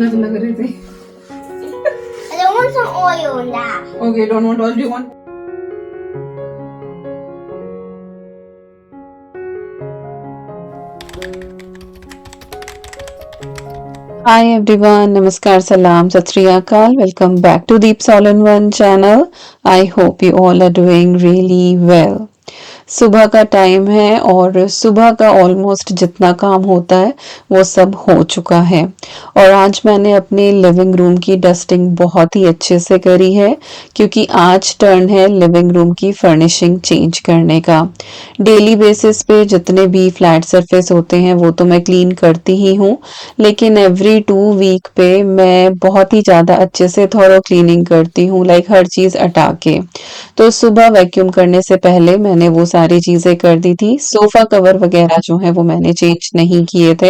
नग लग रहे थे। I don't want some oil on that. Okay, don't want oil, do you want? Hi everyone, Namaskar, Salam, Sat Sri Akal. Welcome back to Deep's All-in-One channel. I hope you all are doing really well. सुबह का time है और सुबह का almost जितना काम होता है वो सब हो चुका है और आज मैंने अपने लिविंग रूम की डस्टिंग बहुत ही अच्छे से करी है क्योंकि आज टर्न है लिविंग रूम की फर्निशिंग चेंज करने का। डेली बेसिस पे जितने भी फ्लैट सरफेस होते हैं वो तो मैं क्लीन करती ही हूँ, लेकिन एवरी 2 वीक पे मैं बहुत ही ज़्यादा अच्छे से थॉरो क्लीनिंग करती हूँ, लाइक हर चीज़ हटा के। तो सुबह वैक्यूम करने से पहले मैंने वो सारी चीजें कर दी थी। सोफा कवर वगैरह जो है वो मैंने चेंज नहीं किए थे,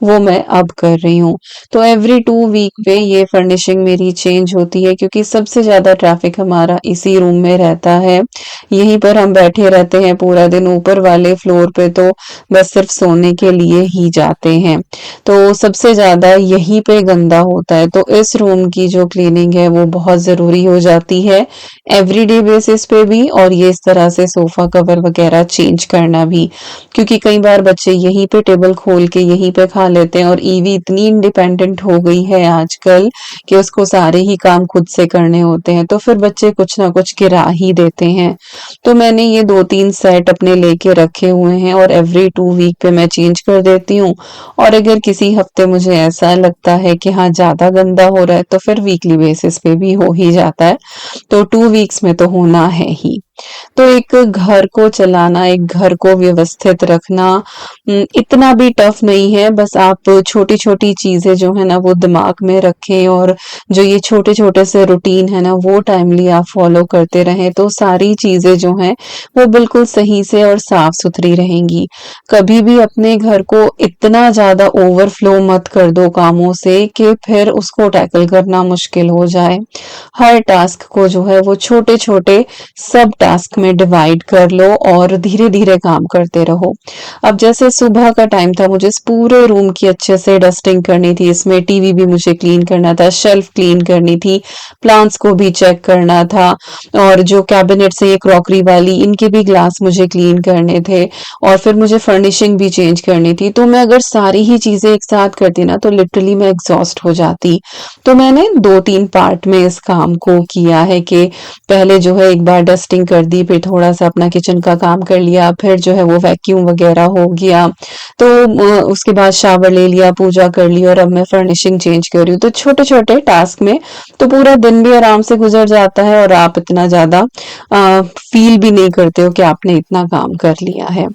वो मैं अब कर रही हूँ। तो एवरी 2 वीक पे ये फर्निशिंग मेरी चेंज होती है क्योंकि सबसे ज्यादा ट्रैफिक हमारा इसी रूम में रहता है। यहीं पर हम बैठे रहते हैं पूरा दिन, ऊपर वाले फ्लोर पे तो बस सिर्फ सोने के लिए ही जाते हैं। तो सबसे ज्यादा यहीं पे गंदा होता है, तो इस रूम की जो क्लीनिंग है वो बहुत जरूरी हो जाती है एवरीडे बेसिस पे भी, और ये इस तरह से सोफा कवर वगैरह चेंज करना भी, क्योंकि कई बार बच्चे यहीं पे टेबल खोल के यहीं पे खा लेते हैं और ईवी इतनी इंडिपेंडेंट हो गई है आजकल कि उसको सारे ही काम खुद से करने होते हैं, तो फिर बच्चे कुछ ना कुछ गिरा ही देते हैं। तो मैंने ये 2-3 सेट अपने लेके रखे हुए हैं और एवरी 2 वीक पे मैं चेंज कर देती हूँ। और अगर किसी हफ्ते मुझे ऐसा लगता है कि हाँ ज्यादा गंदा हो रहा है तो फिर वीकली बेसिस पे भी हो ही जाता है। तो 2 वीक्स में तो होना है ही। तो एक घर को चलाना, एक घर को व्यवस्थित रखना इतना भी टफ नहीं है। बस आप छोटी-छोटी चीजें जो है ना वो दिमाग में रखें और जो ये छोटे-छोटे से रूटीन है ना वो टाइमली आप फॉलो करते रहें तो सारी चीजें जो हैं वो बिल्कुल सही से और साफ-सुथरी रहेंगी। कभी भी अपने घर को इतना ज़्यादा ओवरफ्लो मत कर दो कामों से कि फिर उसको टैकल करना मुश्किल हो जाए। हर टास्क को जो है वो छोटे-छोटे सब टास्क में डिवाइड कर लो और धीरे-धीरे काम करते रहो। अब जैसे सुबह का टाइम था, मुझे इस पूरे रूम की अच्छे से डस्टिंग करनी थी, इसमें टीवी भी मुझे क्लीन करना था, शेल्फ क्लीन करनी थी, प्लांट्स को भी चेक करना था और जो कैबिनेट्स है ये क्रॉकरी वाली इनके भी ग्लास मुझे क्लीन करने थे और फिर मुझे फर्निशिंग भी चेंज करनी थी। तो मैं अगर सारी ही चीजें एक साथ करती ना तो लिटरली मैं एग्जॉस्ट हो जाती। तो मैंने 2-3 पार्ट में इस काम को किया है कि पहले जो है एक बार डस्टिंग कर दी, फिर थोड़ा सा अपना किचन का काम कर लिया, फिर जो है वो वैक्यूम वगैरह हो गया, तो उसके बाद शावर ले लिया, पूजा कर ली और अब मैं फर्निशिंग चेंज कर रही हूँ। तो छोटे छोटे टास्क में तो पूरा दिन भी आराम से गुजर जाता है और आप इतना ज्यादा फील भी नहीं करते हो कि आपने इतना काम कर लिया है।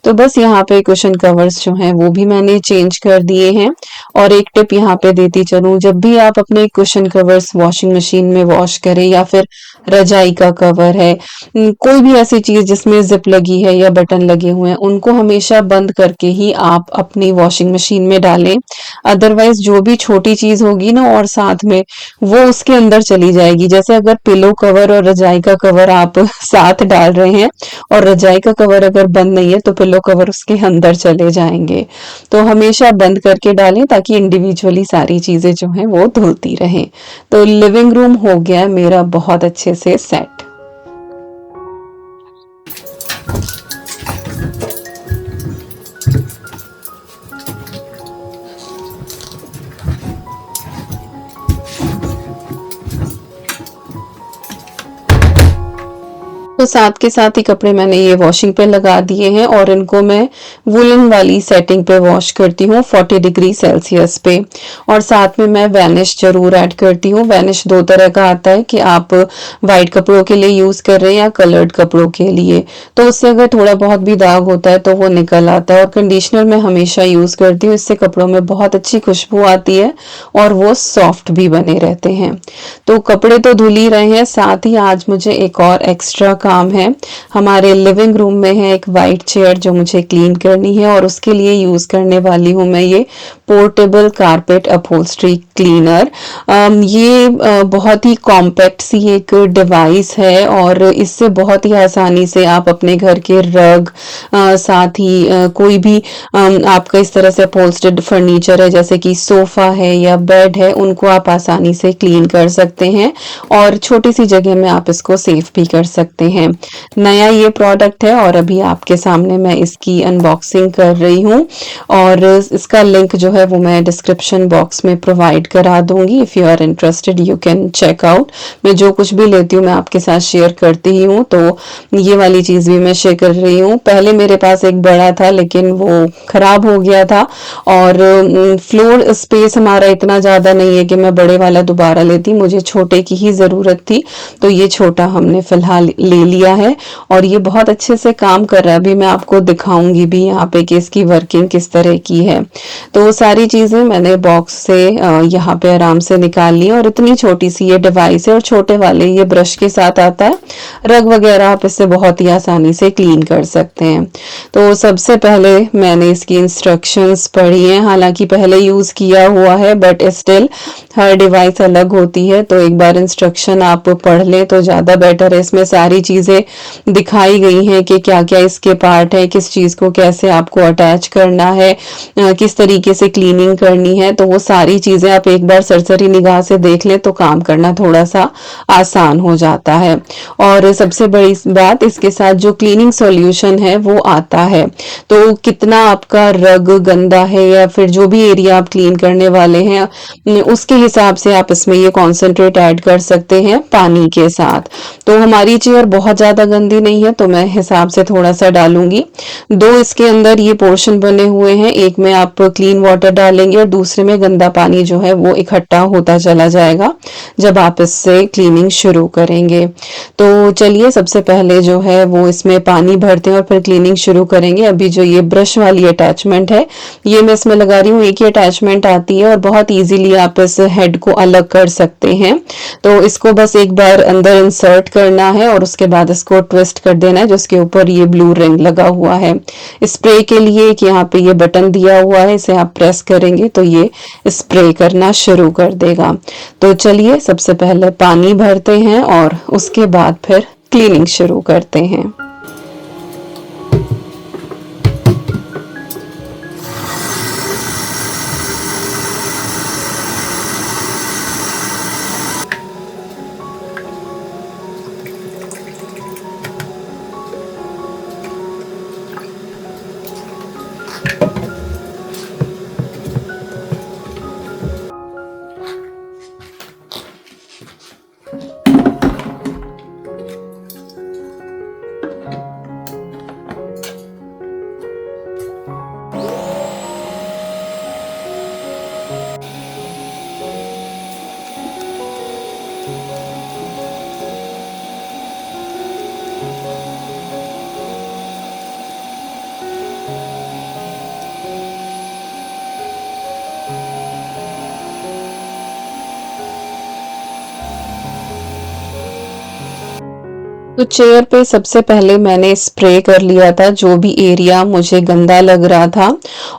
तो बस यहाँ पे कुशन कवर्स जो हैं वो भी मैंने चेंज कर दिए हैं। और एक टिप यहाँ पे देती चलूं, जब भी आप अपने कुशन कवर्स वॉशिंग मशीन में वॉश करें या फिर रजाई का कवर है, कोई भी ऐसी चीज जिसमें जिप लगी है या बटन लगे हुए हैं, उनको हमेशा बंद करके ही आप अपनी वॉशिंग मशीन में डालें। अदरवाइज जो भी छोटी चीज होगी ना और साथ में वो उसके अंदर चली जाएगी। जैसे अगर पिलो कवर और रजाई का कवर आप साथ डाल रहे हैं और रजाई का कवर अगर बंद नहीं है तो पिलो कवर उसके अंदर चले जाएंगे। तो हमेशा बंद करके डालें ताकि इंडिविजुअली सारी चीजें जो हैं वो धुलती रहें। तो लिविंग रूम हो गया मेरा बहुत अच्छे से सेट। तो साथ के साथ ही कपड़े मैंने ये वॉशिंग पे लगा दिए हैं और इनको मैं वुलन वाली सेटिंग पे वॉश करती हूँ 40 डिग्री सेल्सियस पे। और साथ में मैं वैनिश जरूर ऐड करती हूँ। वैनिश 2 तरह का आता है कि आप वाइट कपड़ों के लिए यूज कर रहे हैं या कलर्ड कपड़ों के लिए, तो उससे अगर थोड़ा बहुत भी दाग होता है तो वो निकल आता है। और कंडीशनर मैं हमेशा यूज करती हूँ, इससे कपड़ों में बहुत अच्छी खुशबू आती है और वो सॉफ्ट भी बने रहते हैं। तो कपड़े तो धुल ही रहे हैं, साथ ही आज मुझे एक और एक्स्ट्रा काम है। हमारे लिविंग रूम में है एक वाइट चेयर जो मुझे क्लीन करनी है और उसके लिए यूज़ करने वाली हूँ मैं ये पोर्टेबल कारपेट अपहोल्स्ट्री क्लीनर। ये बहुत ही कॉम्पैक्ट सी एक डिवाइस है और इससे बहुत ही आसानी से आप अपने घर के रग साथ ही कोई भी आपका इस तरह से अपहोल्स्टेड फर्नीचर है जैसे कि सोफा है या बेड है, उनको आप आसानी से क्लीन कर सकते हैं और छोटी सी जगह में आप इसको सेफ भी कर सकते हैं। नया ये प्रोडक्ट है और अभी आपके सामने मैं इसकी अनबॉक्सिंग कर रही हूँ और इसका लिंक जो है वो मैं डिस्क्रिप्शन बॉक्स में प्रोवाइड करा दूंगी। If you are interested you can check out. मैं जो कुछ भी लेती हूँ मैं आपके साथ शेयर करती ही हूँ, तो ये वाली चीज़ भी मैं शेयर कर रही हूँ। पहले मेरे पास एक बड़ा था लेकिन वो खराब हो गया था और फ्लोर स्पेस हमारा इतना ज़्यादा नहीं है कि मैं बड़े वाला दोबारा लेती, मुझे छोटे की ही ज़रूरत थी, तो ये छोटा हमने फ़िलहाल ले लिया है और ये बहुत अच्छे से काम कर रहा है। अभी मैं आपको दिखाऊंगी भी यहाँ पे कि इसकी वर्किंग किस तरह की है। तो वो सारी चीज़ें मैंने बॉक्स से यहाँ पे आराम से निकाल ली और इतनी छोटी सी ये डिवाइस है और छोटे वाले ये ब्रश के साथ आता है। रग वगैरह आप इससे बहुत ही आसानी से क्लीन कर सकते हैं। तो सबसे पहले मैंने इसकी इंस्ट्रक्शंस पढ़ी हैं, हालांकि पहले यूज़ किया हुआ है बट स्टिल हर डिवाइस अलग होती है, तो एक बार इंस्ट्रक्शन आप पढ़ लें तो ज़्यादा बेटर है। इसमें सारी चीज़ें दिखाई गई हैं कि क्या क्या इसके पार्ट है, किस चीज़ को कैसे आपको अटैच करना है, किस तरीके से क्लीनिंग करनी है, तो वो सारी चीज़ें आप एक बार सरसरी निगाह से देख लें तो काम करना थोड़ा सा आसान हो जाता है। और सबसे बड़ी बात, इसके साथ जो क्लीनिंग सॉल्यूशन है वो आता है, तो कितना आपका रग गंदा है या फिर जो भी एरिया आप क्लीन करने वाले हैं उसके हिसाब से आप इसमें ये कॉन्सेंट्रेट ऐड कर सकते हैं पानी के साथ। तो हमारी चेयर बहुत ज़्यादा गंदी नहीं है तो मैं हिसाब से थोड़ा सा डालूंगी। दो इसके अंदर ये पोर्शन बने हुए हैं, एक में आप क्लीन वाटर डालेंगे और दूसरे में गंदा पानी जो है वो इकट्ठा होता चला जाएगा जब आप इससे क्लीनिंग शुरू करेंगे। तो चलिए सबसे पहले जो है वो इसमें पानी भरते हैं और फिर क्लीनिंग शुरू करेंगे। अभी जो ये ब्रश वाली अटैचमेंट है ये मैं इसमें लगा रही हूँ, एक ही अटैचमेंट आती है और बहुत ईजिली आप इस हेड को अलग कर सकते हैं। तो इसको बस एक बार अंदर इंसर्ट करना है और उसके बाद इसको ट्विस्ट कर देना है, जिसके ऊपर ये ब्लू रिंग लगा हुआ है। स्प्रे के लिए एक यहाँ पे ये बटन दिया हुआ है, इसे आप प्रेस करेंगे तो ये स्प्रे करना शुरू कर देगा। तो चलिए सबसे पहले पानी भरते हैं और उसके बाद फिर क्लीनिंग शुरू करते हैं। तो चेयर पे सबसे पहले मैंने स्प्रे कर लिया था जो भी एरिया मुझे गंदा लग रहा था,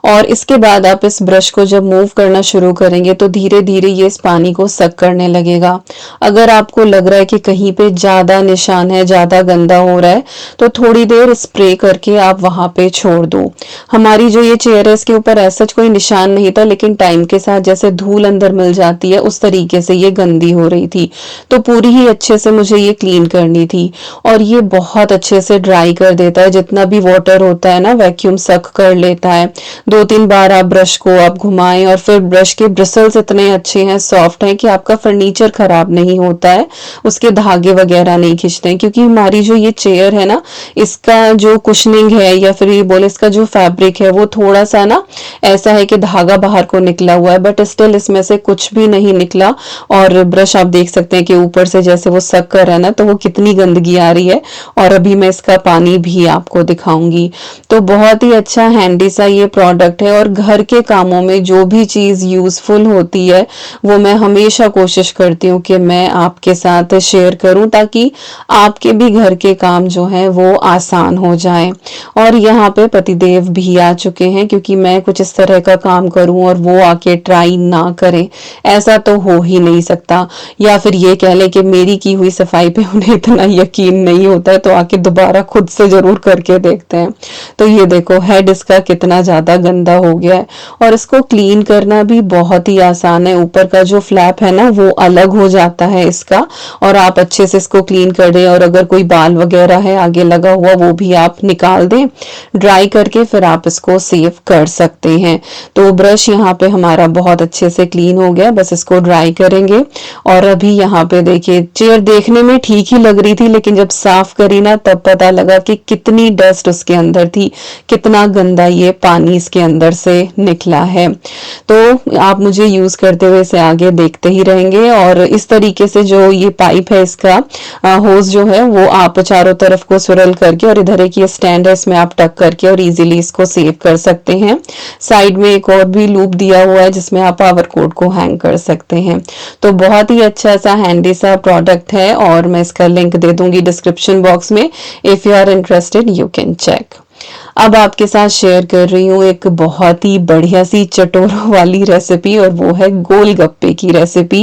और इसके बाद आप इस ब्रश को जब मूव करना शुरू करेंगे तो धीरे धीरे ये इस पानी को सक करने लगेगा। अगर आपको लग रहा है कि कहीं पे ज़्यादा निशान है, ज़्यादा गंदा हो रहा है, तो थोड़ी देर स्प्रे करके आप वहाँ पे छोड़ दो। हमारी जो ये चेयर है इसके ऊपर ऐसा कोई निशान नहीं था, लेकिन टाइम के साथ जैसे धूल अंदर मिल जाती है उस तरीके से ये गंदी हो रही थी, तो पूरी ही अच्छे से मुझे ये क्लीन करनी थी। और ये बहुत अच्छे से ड्राई कर देता है, जितना भी वाटर होता है ना वैक्यूम सक कर लेता है। 2-3 बार आप ब्रश को आप घुमाएं और फिर ब्रश के ब्रिसल्स इतने अच्छे हैं, सॉफ्ट हैं कि आपका फर्नीचर खराब नहीं होता है, उसके धागे वगैरह नहीं खींचते हैं। क्योंकि हमारी जो ये चेयर है ना, इसका जो कुशनिंग है या फिर ये बोले इसका जो फैब्रिक है वो थोड़ा सा ना ऐसा है कि धागा बाहर को निकला हुआ है, बट स्टिल इसमें से कुछ भी नहीं निकला। और ब्रश आप देख सकते हैं कि ऊपर से जैसे वो सक कर रहा है ना, तो वो कितनी गंदगी खुशबू आ रही है और अभी मैं इसका पानी भी आपको दिखाऊंगी। तो बहुत ही अच्छा हैंडी सा ये प्रोडक्ट है और घर के कामों में जो भी चीज़ यूज़फुल होती है वो मैं हमेशा कोशिश करती हूँ कि मैं आपके साथ शेयर करूँ ताकि आपके भी घर के काम जो है वो आसान हो जाए। और यहाँ पे पतिदेव भी आ चुके हैं क्योंकि मैं कुछ इस तरह का काम करूँ और वो आके ट्राई ना करें, ऐसा तो हो ही नहीं सकता। या फिर ये कह लें कि मेरी की हुई सफाई पे उन्हें इतना यकीन नहीं होता है तो आके दोबारा खुद से जरूर करके देखते हैं। तो ये देखो हेड इसका कितना ज्यादा गंदा हो गया है और इसको क्लीन करना भी बहुत ही आसान है। ऊपर का जो फ्लैप है ना वो अलग हो जाता है इसका और आप अच्छे से इसको क्लीन कर दें और अगर कोई बाल वगैरह है आगे लगा हुआ वो भी आप निकाल दें, ड्राई करके फिर आप इसको सेव कर सकते हैं। तो ब्रश यहाँ पे हमारा बहुत अच्छे से क्लीन हो गया, बस इसको ड्राई करेंगे। और अभी यहाँ पे देखिए चेयर देखने में ठीक ही लग रही थी लेकिन जब साफ करी ना तब पता लगा कि कितनी डस्ट उसके अंदर थी, कितना गंदा ये पानी इसके अंदर से निकला है। तो आप मुझे यूज करते हुए इसे आगे देखते ही रहेंगे और इस तरीके से जो ये पाइप है इसका होज जो है वो आप चारों तरफ को स्विरल करके और इधर एक ये स्टैंड है इसमें आप टक करके और इजीली इसको सेव कर सकते हैं। साइड में एक और भी लूप दिया हुआ है जिसमें आप पावर कोड को हैंग कर सकते हैं। तो बहुत ही अच्छा सा हैंडी सा प्रोडक्ट है और मैं इसका लिंक दे दूंगी डिस्क्रिप्शन बॉक्स में। If you are interested you can check. अब आपके साथ शेयर कर रही हूँ एक बहुत ही बढ़िया सी चटोरों वाली रेसिपी और वो है गोलगप्पे की रेसिपी।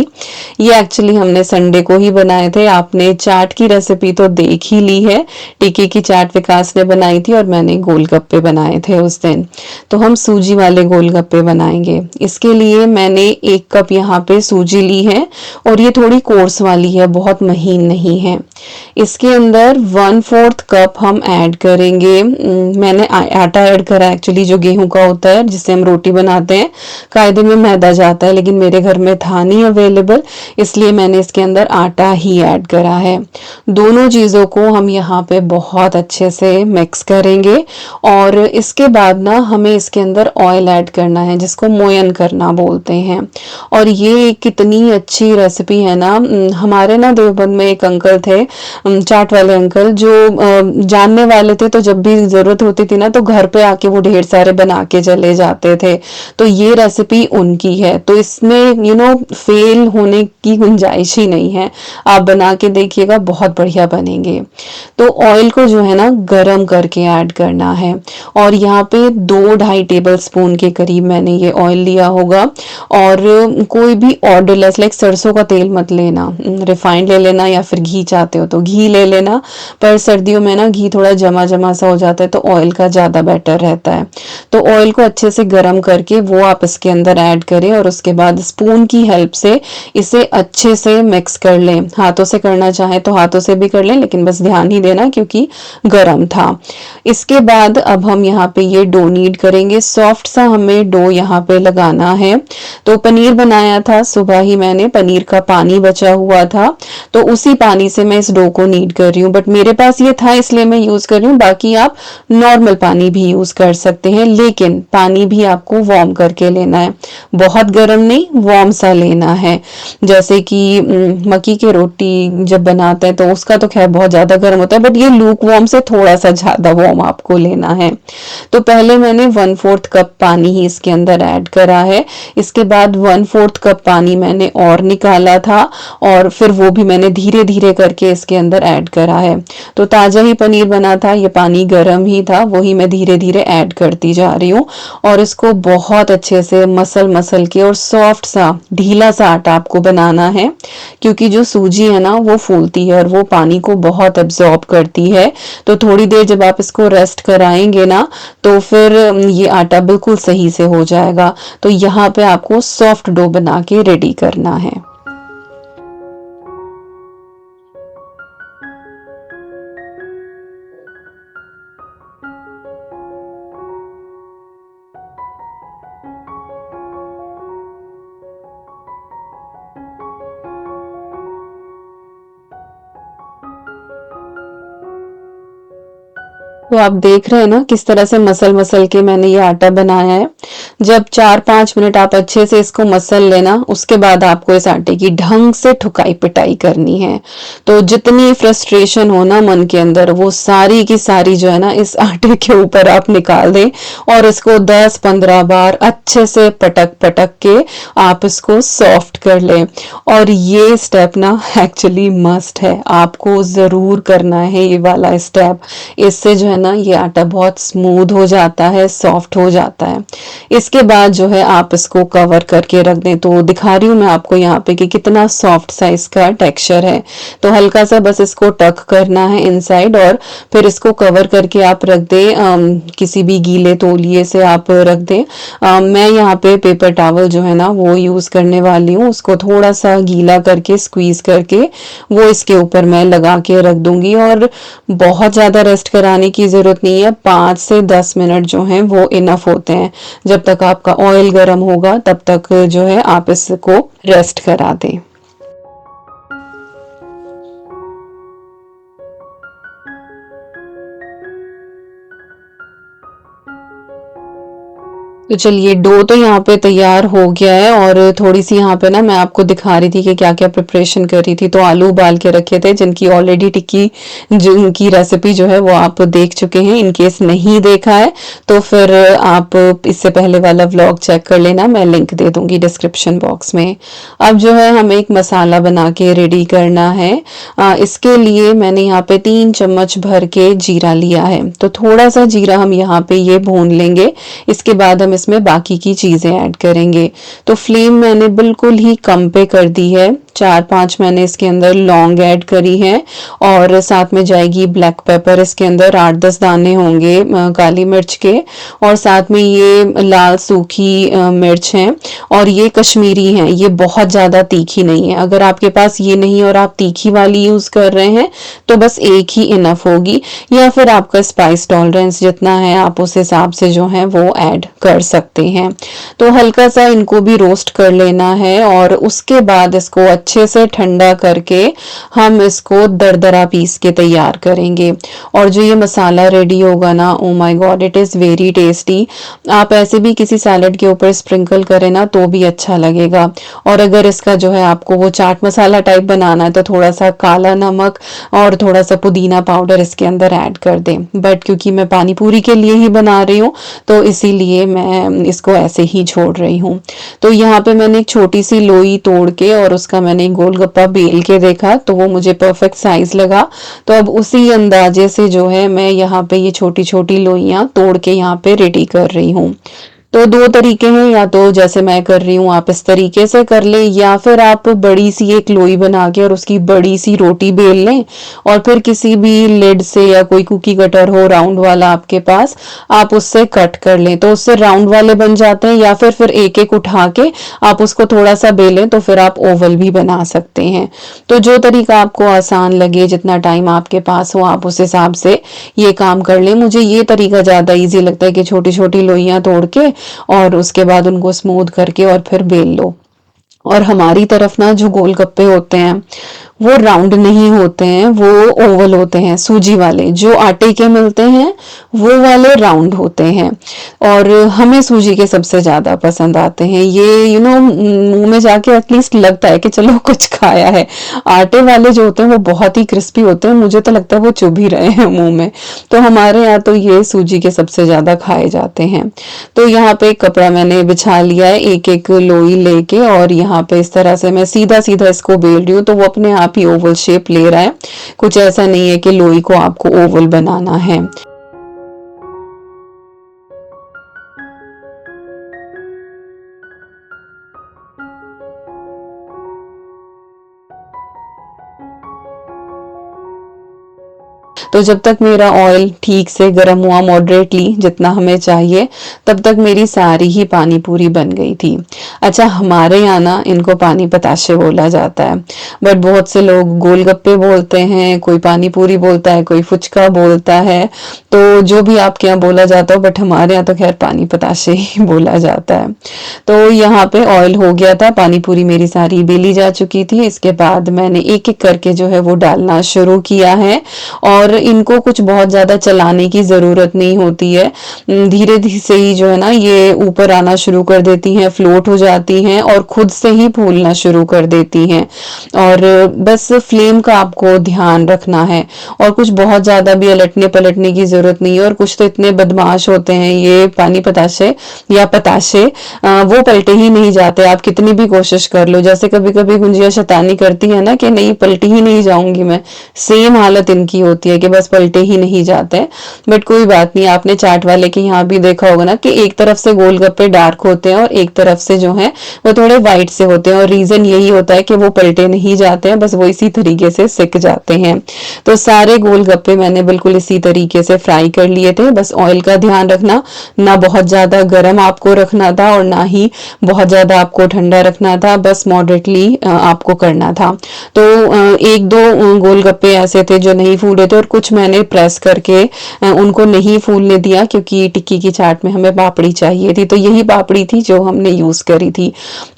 ये एक्चुअली हमने संडे को ही बनाए थे। आपने चाट की रेसिपी तो देख ही ली है, टिक्की की चाट विकास ने बनाई थी और मैंने गोलगप्पे बनाए थे उस दिन। तो हम सूजी वाले गोलगप्पे बनाएंगे। इसके लिए मैंने 1 कप यहाँ पे सूजी ली है और ये थोड़ी कोर्स वाली है, बहुत महीन नहीं है। इसके अंदर 1/4 कप हम ऐड करेंगे, मैंने आटा ऐड करा एक्चुअली जो गेहूं का होता है जिससे हम रोटी बनाते हैं। कायदे में मैदा जाता है लेकिन मेरे घर में था नहीं अवेलेबल, इसलिए मैंने इसके अंदर आटा ही ऐड करा है। दोनों चीज़ों को हम यहाँ पे बहुत अच्छे से मिक्स करेंगे और इसके बाद ना हमें इसके अंदर ऑयल ऐड करना है जिसको मोयन करना बोलते हैं। और ये कितनी अच्छी रेसिपी है ना, हमारे ना देवबंद में एक अंकल थे, चाट वाले अंकल, जो जानने वाले थे तो जब भी जरूरत होती थी ना तो घर पे आके वो ढेर सारे बना के चले जाते थे। तो ये रेसिपी उनकी है तो इसमें फेल होने की गुंजाइश ही नहीं है। आप बना के देखिएगा बहुत बढ़िया बनेंगे। तो ऑयल को जो है ना गरम करके ऐड करना है और यहाँ पे 2-2.5 टेबल के करीब मैंने ये ऑयल लिया होगा। और कोई भी ऑर्डरलेस लाइक सरसों का तेल मत लेना, रिफाइंड ले लेना या फिर घी चाहते हो तो घी ले लेना। पर सर्दियों में ना घी थोड़ा जमा जमा सा हो जाता है तो ऑयल का ज़्यादा बेटर रहता है। तो ऑयल को अच्छे से गर्म करके वो आप इसके अंदर ऐड करें और उसके बाद स्पून की हेल्प से इसे अच्छे से मिक्स कर लें। हाथों से करना चाहे तो हाथों से भी कर लें लेकिन बस ध्यान ही देना क्योंकि गर्म था। इसके बाद अब हम यहाँ पे ये डो नीड करेंगे, सॉफ्ट सा हमें डो यहाँ पे लगाना है। तो पनीर बनाया था सुबह ही मैंने, पनीर का पानी बचा हुआ था तो उसी पानी से मैं इस डो को नीड कर रही हूँ। बट मेरे पास ये था इसलिए मैं यूज कर रही हूँ, बाकी आप नॉर्मल पानी भी यूज कर सकते हैं लेकिन पानी भी आपको वार्म करके लेना है, बहुत गर्म नहीं, वार्म सा लेना है। जैसे कि मक्की की रोटी जब बनाते हैं तो उसका तो खैर बहुत ज्यादा गर्म होता है बट ये लूक वार्म से थोड़ा सा ज्यादा वार्म आपको लेना है। तो पहले मैंने 1/4 कप पानी ही इसके अंदर ऐड करा है। इसके बाद 1/4 कप पानी मैंने और निकाला था और फिर वो भी मैंने धीरे धीरे करके इसके अंदर ऐड करा है। तो ताजा ही पनीर बना था, ये पानी गर्म ही था, वही मैं धीरे धीरे ऐड करती जा रही हूँ। और इसको बहुत अच्छे से मसल मसल के और सॉफ्ट सा ढीला सा आटा आपको बनाना है क्योंकि जो सूजी है ना वो फूलती है और वो पानी को बहुत एब्जॉर्ब करती है। तो थोड़ी देर जब आप इसको रेस्ट कराएंगे ना तो फिर ये आटा बिल्कुल सही से हो जाएगा। तो यहाँ पे आपको सॉफ्ट डो बना के रेडी करना है। तो आप देख रहे हैं ना किस तरह से मसल मसल के मैंने ये आटा बनाया है। जब 4-5 मिनट आप अच्छे से इसको मसल लेना, उसके बाद आपको इस आटे की ढंग से ठुकाई पिटाई करनी है। तो जितनी फ्रस्ट्रेशन हो ना मन के अंदर, वो सारी की सारी जो है ना इस आटे के ऊपर आप निकाल दें और इसको 10-15 बार अच्छे से पटक पटक के आप इसको सॉफ्ट कर लें। और ये स्टेप ना एक्चुअली मस्ट है, आपको ज़रूर करना है ये वाला स्टेप। इससे जो है ना ये आटा बहुत स्मूथ हो जाता है, सॉफ्ट हो जाता है। इसके बाद जो है आप इसको कवर करके रख दें। तो दिखा रही हूँ मैं आपको यहाँ पे कि कितना सॉफ्ट सा इसका टेक्सचर है। तो हल्का सा बस इसको टक करना है इनसाइड और फिर इसको कवर करके आप रख दें, किसी भी गीले तौलिए से आप रख दें। मैं यहाँ पे पेपर टॉवल जो है ना वो यूज़ करने वाली हूँ। उसको थोड़ा सा गीला करके स्क्वीज करके वो इसके ऊपर मैं लगा के रख दूंगी। और बहुत ज़्यादा रेस्ट कराने की ज़रूरत नहीं है, 5 से 10 मिनट जो हैं वो इनफ होते हैं। जब तक आपका ऑयल गर्म होगा तब तक जो है आप इसको रेस्ट करा दें। तो चलिए डो तो यहाँ पे तैयार हो गया है। और थोड़ी सी यहाँ पे ना मैं आपको दिखा रही थी कि क्या क्या प्रिपरेशन कर रही थी। तो आलू उबाल के रखे थे जिनकी ऑलरेडी टिक्की जिनकी रेसिपी जो है वो आप देख चुके हैं। इन केस नहीं देखा है तो फिर आप इससे पहले वाला व्लॉग चेक कर लेना, मैं लिंक दे दूंगी डिस्क्रिप्शन बॉक्स में। अब जो है हमें एक मसाला बना के रेडी करना है। इसके लिए मैंने यहाँ पे 3 चम्मच भर के जीरा लिया है। तो थोड़ा सा जीरा हम यहाँ पे ये भून लेंगे, इसके बाद हम इसमें बाकी की चीजें ऐड करेंगे। तो फ्लेम मैंने बिल्कुल ही कम पे कर दी है। 4-5 मैंने इसके अंदर लौंग ऐड करी है और साथ में जाएगी ब्लैक पेपर, इसके अंदर 8-10 दाने होंगे काली मिर्च के, और साथ में ये लाल सूखी मिर्च है और ये कश्मीरी है, ये बहुत ज़्यादा तीखी नहीं है। अगर आपके पास ये नहीं और आप तीखी वाली यूज़ कर रहे हैं तो बस एक ही इनफ होगी, या फिर आपका स्पाइस टॉलरेंस जितना है आप उस हिसाब से जो है वो ऐड कर सकते हैं। तो हल्का सा इनको भी रोस्ट कर लेना है और उसके बाद इसको अच्छे से ठंडा करके हम इसको दरदरा पीस के तैयार करेंगे। और जो ये मसाला रेडी होगा ना, oh my God, it is very tasty. आप ऐसे भी किसी सैलेड के ऊपर स्प्रिंकल करें ना तो भी अच्छा लगेगा। और अगर इसका जो है आपको वो चाट मसाला टाइप बनाना है तो थोड़ा सा काला नमक और थोड़ा सा पुदीना पाउडर इसके अंदर ऐड कर दें। बट क्योंकि मैं पानी पूरी के लिए ही बना रही हूँ तो इसीलिए मैं इसको ऐसे ही छोड़ रही हूँ। तो यहाँ पे मैंने एक छोटी सी लोई तोड़ के और उसका मैंने गोलगप्पा बेल के देखा तो वो मुझे परफेक्ट साइज लगा। तो अब उसी अंदाजे से जो है मैं यहाँ पे ये छोटी छोटी लोइयाँ तोड़ के यहाँ पे रेडी कर रही हूँ। तो 2 तरीके हैं, या तो जैसे मैं कर रही हूँ आप इस तरीके से कर लें, या फिर आप बड़ी सी एक लोई बना के और उसकी बड़ी सी रोटी बेल लें और फिर किसी भी लिड से या कोई कुकी कटर हो राउंड वाला आपके पास, आप उससे कट कर लें तो उससे राउंड वाले बन जाते हैं। या फिर एक एक उठा के आप उसको थोड़ा सा बेलें तो फिर आप ओवल भी बना सकते हैं। तो जो तरीका आपको आसान लगे, जितना टाइम आपके पास हो, आप उस हिसाब से ये काम कर लें। मुझे ये तरीका ज़्यादा ईजी लगता है कि छोटी छोटी लोइयाँ तोड़ के और उसके बाद उनको स्मूथ करके और फिर बेल लो। और हमारी तरफ ना जो गोलगप्पे होते हैं वो राउंड नहीं होते हैं, वो ओवल होते हैं, सूजी वाले। जो आटे के मिलते हैं वो वाले राउंड होते हैं और हमें सूजी के सबसे ज़्यादा पसंद आते हैं। ये मुंह में जाके एटलीस्ट लगता है कि चलो कुछ खाया है। आटे वाले जो होते हैं वो बहुत ही क्रिस्पी होते हैं, मुझे तो लगता है वो चुभ ही रहे हैं मुंह में। तो हमारे यहाँ तो ये सूजी के सबसे ज़्यादा खाए जाते हैं। तो यहाँ पे कपड़ा मैंने बिछा लिया है एक एक लोई लेके और यहाँ पे इस तरह से मैं सीधा सीधा इसको बेल रही हूँ तो वो अपने आप ही ओवल शेप ले रहा है। कुछ ऐसा नहीं है कि लोई को आपको ओवल बनाना है। तो जब तक मेरा ऑयल ठीक से गर्म हुआ, मॉडरेटली जितना हमें चाहिए, तब तक मेरी सारी ही पानी पूरी बन गई थी। अच्छा, हमारे यहाँ ना इनको पानी पताशे बोला जाता है, बट बहुत से लोग गोलगप्पे बोलते हैं, कोई पानी पूरी बोलता है, कोई फुचका बोलता है। तो जो भी आपके यहाँ बोला जाता हो, बट हमारे यहाँ तो खैर पानी पताशे ही बोला जाता है। तो यहाँ पे ऑयल हो गया था, पानी पूरी मेरी सारी बेली जा चुकी थी। इसके बाद मैंने एक एक करके जो है वो डालना शुरू किया है और इनको कुछ बहुत ज़्यादा चलाने की ज़रूरत नहीं होती है। धीरे धीरे से ही जो है ना ये ऊपर आना शुरू कर देती हैं, फ्लोट हो जाती हैं और खुद से ही फूलना शुरू कर देती हैं। और बस फ्लेम का आपको ध्यान रखना है और कुछ बहुत ज़्यादा भी अलटने पलटने की ज़रूरत नहीं है। और कुछ तो इतने बदमाश होते हैं ये पानी पताशे या पताशे, वो पलटे ही नहीं जाते, आप कितनी भी कोशिश कर लो। जैसे कभी कभी गुंजिया शैतानी करती है ना कि नहीं पलटी ही नहीं जाऊंगी मैं, सेम हालत इनकी होती है कि बस पलटे ही नहीं जाते। बट कोई बात नहीं, आपने चाट वाले के यहाँ भी देखा होगा ना कि एक तरफ से गोलगप्पे डार्क होते हैं और एक तरफ से जो है वो थोड़े वाइट से होते हैं, और रीजन यही होता है कि वो पलटे नहीं जाते हैं, बस वो इसी तरीके से सिक जाते हैं। तो सारे गोलगप्पे मैंने बिल्कुल इसी तरीके से फ्राई कर लिए थे। बस ऑयल का ध्यान रखना, ना बहुत ज्यादा गर्म आपको रखना था और ना ही बहुत ज्यादा आपको ठंडा रखना था, बस मॉडरेटली आपको करना था। तो एक दो गोलगप्पे ऐसे थे जो नहीं फूले थे और कुछ मैंने प्रेस करके उनको नहीं फूलने दिया, क्योंकि टिक्की की चाट में हमें पापड़ी चाहिए थी, तो यही पापड़ी थी जो हमने यूज करी थी।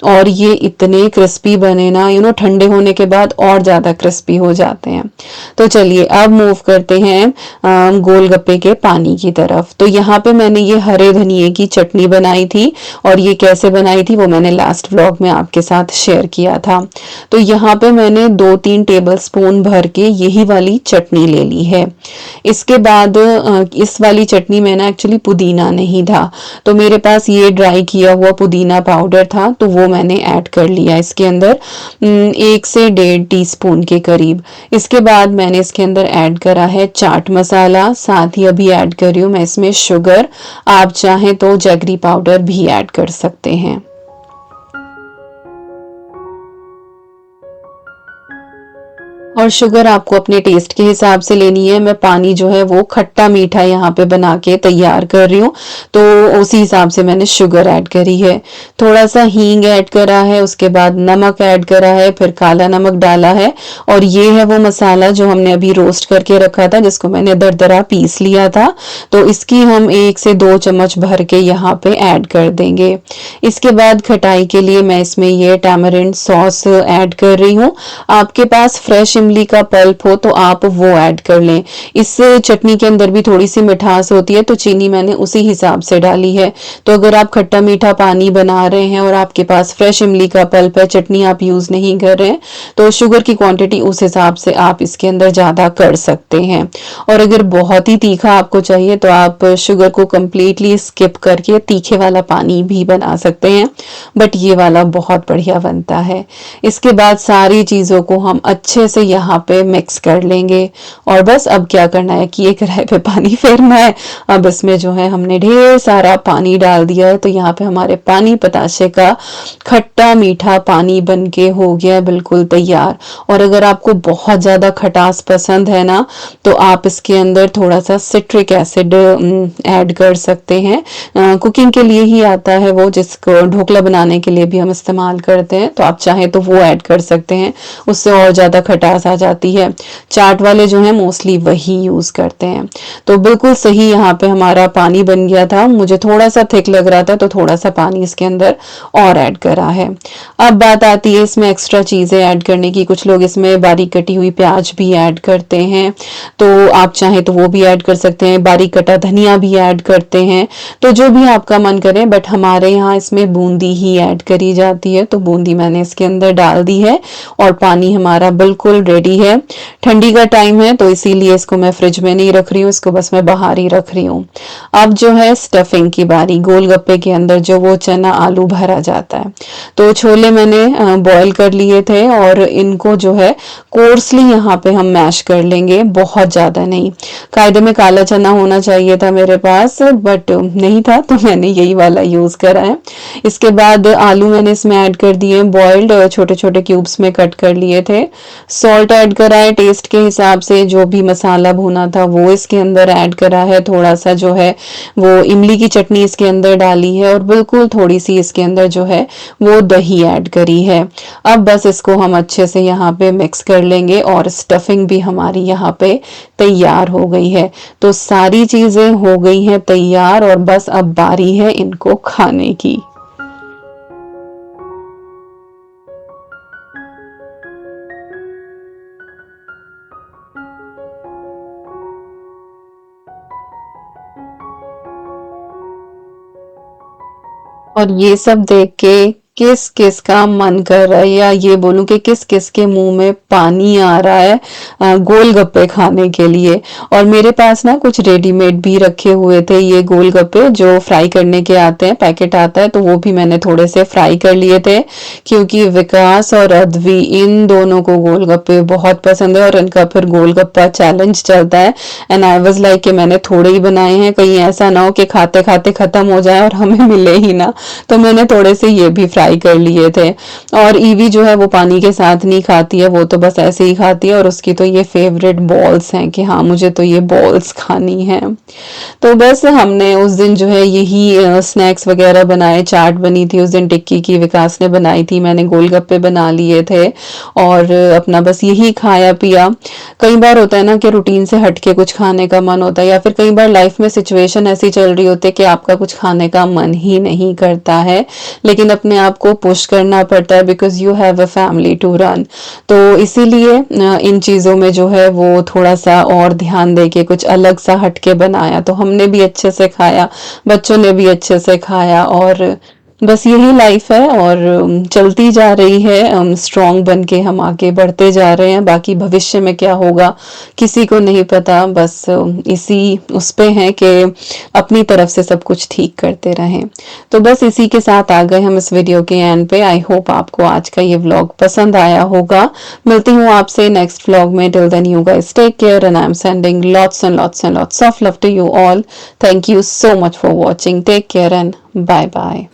और ये इतने क्रिस्पी बने ना, ठंडे होने के बाद और ज्यादा क्रिस्पी हो जाते हैं। तो चलिए अब मूव करते हैं गोलगप्पे के पानी की तरफ। तो यहाँ पे मैंने ये हरे धनिए की चटनी बनाई थी, और ये कैसे बनाई थी वो मैंने लास्ट व्लॉग में आपके साथ शेयर किया था। तो यहाँ पे मैंने 2-3 टेबल स्पून भर के यही वाली चटनी ले ली है। इसके बाद इस वाली चटनी में ना एक्चुअली पुदीना नहीं था, तो मेरे पास ये ड्राई किया हुआ पुदीना पाउडर था, तो वो मैंने ऐड कर लिया इसके अंदर 1 से 1.5 टीस्पून के करीब। इसके बाद मैंने इसके अंदर ऐड करा है चाट मसाला, साथ ही अभी ऐड कर रही हूँ मैं इसमें शुगर। आप चाहें तो जैगरी पाउडर भी ऐड कर सकते हैं। और शुगर आपको अपने टेस्ट के हिसाब से लेनी है। मैं पानी जो है वो खट्टा मीठा यहाँ पे बना के तैयार कर रही हूँ, तो उसी हिसाब से मैंने शुगर ऐड करी है। थोड़ा सा हींग ऐड करा है, उसके बाद नमक ऐड करा है, फिर काला नमक डाला है। और ये है वो मसाला जो हमने अभी रोस्ट करके रखा था, जिसको मैंने दरदरा पीस लिया था। तो इसकी हम 1 से 2 चम्मच भर के यहाँ पे ऐड कर देंगे। इसके बाद खटाई के लिए मैं इसमें ये टैमरिंड सॉस ऐड कर रही हूँ। आपके पास फ्रेश इमली का पल्प हो तो आप वो ऐड कर लें। इस चटनी के अंदर भी थोड़ी सी मिठास होती है, तो चीनी मैंने उसी हिसाब से डाली है। तो अगर आप खट्टा मीठा पानी बना रहे हैं और आपके पास फ्रेश इमली का पल्प है, चटनी आप यूज नहीं कर रहे हैं, तो शुगर की क्वांटिटी उस हिसाब से आप इसके अंदर ज्यादा कर सकते हैं। और अगर बहुत ही तीखा आपको चाहिए तो आप शुगर को कंप्लीटली स्किप करके तीखे वाला पानी भी बना सकते हैं, बट ये वाला बहुत बढ़िया बनता है। इसके बाद सारी चीजों को हम अच्छे से यहाँ पे मिक्स कर लेंगे। और बस अब क्या करना है कि एक कढ़ाई पे पानी फेरना है। अब इसमें जो है हमने ढेर सारा पानी डाल दिया है, तो यहाँ पे हमारे पानी पताशे का खट्टा मीठा पानी बन के हो गया बिल्कुल तैयार। और अगर आपको बहुत ज्यादा खटास पसंद है ना, तो आप इसके अंदर थोड़ा सा सिट्रिक एसिड ऐड कर सकते हैं। कुकिंग के लिए ही आता है वो, जिसको ढोकला बनाने के लिए भी हम इस्तेमाल करते हैं, तो आप चाहें तो वो ऐड कर सकते हैं, उससे और ज्यादा खटास आ जाती है। चाट वाले जो है मोस्टली वही यूज करते हैं। तो बिल्कुल सही यहाँ पे हमारा पानी बन गया था, मुझे थोड़ा सा थिक लग रहा था तो थोड़ा सा पानी इसके अंदर और ऐड करा है। अब बात आती है इसमें एक्स्ट्रा चीजें ऐड करने की। कुछ लोग इसमें बारीक कटी हुई प्याज भी ऐड करते हैं, तो आप चाहें तो वो भी ऐड कर सकते हैं। बारीक कटा धनिया भी ऐड करते हैं, तो जो भी आपका मन करे। बट हमारे यहाँ इसमें बूंदी ही ऐड करी जाती है, तो बूंदी मैंने इसके अंदर डाल दी है। और पानी हमारा बिल्कुल रेडी है। ठंडी का टाइम है तो इसीलिए इसको मैं फ्रिज में नहीं रख रही हूँ, इसको बस मैं बाहर ही रख रही हूँ। अब जो है स्टफिंग की बारी। गोलगप्पे के अंदर जो वो चना आलू भरा जाता है, तो छोले मैंने बॉईल कर लिए थे और इनको जो है कोर्सली यहाँ पे हम मैश कर लेंगे, बहुत ज्यादा नहीं। कायदे में काला चना होना चाहिए था मेरे पास, बट नहीं था, तो मैंने यही वाला यूज करा है। इसके बाद आलू मैंने इसमें ऐड कर दिए बॉइल्ड, छोटे छोटे क्यूब्स में कट कर लिए थे। सॉल्ट ऐड करा है टेस्ट के हिसाब से, जो भी मसाला भुना था वो इसके अंदर ऐड करा है। थोड़ा सा जो है वो इमली की चटनी इसके अंदर डाली है, और बिल्कुल थोड़ी सी इसके अंदर जो है वो दही ऐड करी है। अब बस इसको हम अच्छे से यहाँ पे मिक्स कर लेंगे, और स्टफिंग भी हमारी यहाँ पे तैयार हो गई है। तो सारी चीजें हो गई हैं तैयार, और बस अब बारी है इनको खाने की। और ये सब देख के किस किस का मन कर रहा है, या ये बोलूं कि किस किस के मुंह में पानी आ रहा है गोलगप्पे खाने के लिए। और मेरे पास ना कुछ रेडीमेड भी रखे हुए थे ये गोलगप्पे जो फ्राई करने के आते हैं, पैकेट आता है, तो वो भी मैंने थोड़े से फ्राई कर लिए थे, क्योंकि विकास और अद्वी इन दोनों को गोलगप्पे बहुत पसंद है और इनका फिर गोलगप्पा चैलेंज चलता है। एंड आई वाज लाइक कि मैंने थोड़े ही बनाए हैं, कहीं ऐसा ना हो कि खाते खाते खत्म हो जाए और हमें मिले ही ना, तो मैंने थोड़े से ये भी फ्राई कर लिए थे। और ईवी जो है वो पानी के साथ नहीं खाती है, वो तो बस ऐसे ही खाती है, और उसकी तो ये फेवरेट बॉल्स हैं कि हाँ मुझे तो ये बॉल्स खानी है। तो बस हमने उस दिन जो है यही स्नैक्स वगैरह बनाए, चाट बनी थी उस दिन, टिक्की की विकास ने बनाई थी, मैंने गोलगप्पे बना लिए थे, और अपना बस यही खाया पिया। कई बार होता है ना कि रूटीन से हटके कुछ खाने का मन होता है, या फिर कई बार लाइफ में सिचुएशन ऐसी चल रही होती है कि आपका कुछ खाने का मन ही नहीं करता है, लेकिन अपने आप को पुश करना पड़ता है because you have a family to run. तो इसीलिए इन चीज़ों में जो है वो थोड़ा सा और ध्यान देके कुछ अलग सा हटके बनाया, तो हमने भी अच्छे से खाया, बच्चों ने भी अच्छे से खाया, और बस यही लाइफ है, और चलती जा रही है, स्ट्रांग बन के हम आगे बढ़ते जा रहे हैं। बाकी भविष्य में क्या होगा किसी को नहीं पता, बस इसी उस पे है कि अपनी तरफ से सब कुछ ठीक करते रहें। तो बस इसी के साथ आ गए हम इस वीडियो के एंड पे। आई होप आपको आज का ये व्लॉग पसंद आया होगा। मिलती हूँ आपसे नेक्स्ट व्लॉग में। Till then you guys take care and I am sending lots and lots and lots of love to you all. Thank you so much for watching. Take care and bye bye.